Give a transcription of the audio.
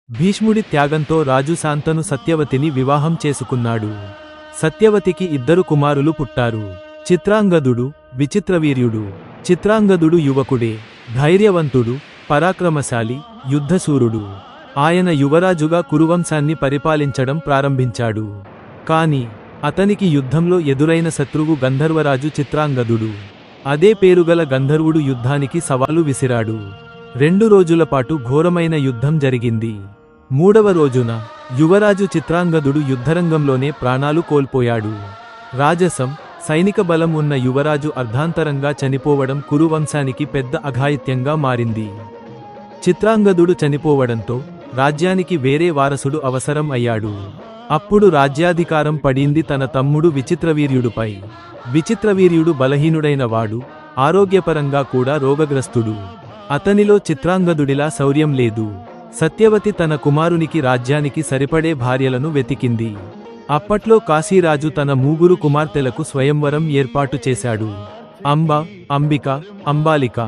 భీష్ముడి త్యాగంతో రాజు శాంతను సత్యవతిని వివాహం చేసుకున్నాడు. సత్యవతికి 2 కుమారులు పుట్టారు. చిత్రాంగదుడు, విచిత్రవీర్యుడు. చిత్రాంగదుడు యువకుడే, ధైర్యవంతుడు, పరాక్రమశాలి, యుద్ధశూరుడు. ఆయన యువరాజుగా కురువంశాన్ని పరిపాలించడం ప్రారంభించాడు. కాని అతనికి యుద్ధంలో ఎదురైన శత్రువు గంధర్వరాజు చిత్రాంగదుడు. అదే పేరుగల గంధర్వుడు యుద్ధానికి సవాలు విసిరాడు. 2 రోజులపాటు ఘోరమైన యుద్ధం జరిగింది. 3వ రోజున యువరాజు చిత్రాంగదుడు యుద్ధరంగంలోనే ప్రాణాలు కోల్పోయాడు. రాజసం, సైనిక బలం ఉన్న యువరాజు అర్ధాంతరంగా చనిపోవడం కురువంశానికి పెద్ద అఘాయిత్యంగా మారింది. చిత్రాంగదుడు చనిపోవడంతో రాజ్యానికి వేరే వారసుడు అవసరం అయ్యాడు. అప్పుడు రాజ్యాధికారం పడింది తన తమ్ముడు విచిత్రవీర్యుడుపై. విచిత్రవీర్యుడు బలహీనుడైన వాడు, ఆరోగ్యపరంగా కూడా రోగగ్రస్తుడు. అతనిలో చిత్రాంగదుడిలా శౌర్యం లేదు. సత్యవతి తన కుమారునికి రాజ్యానికి సరిపడే భార్యలను వెతికింది. అప్పట్లో కాశీరాజు తన 3 కుమార్తెలకు స్వయంవరం ఏర్పాటు చేశాడు. అంబ, అంబిక, అంబాలిక.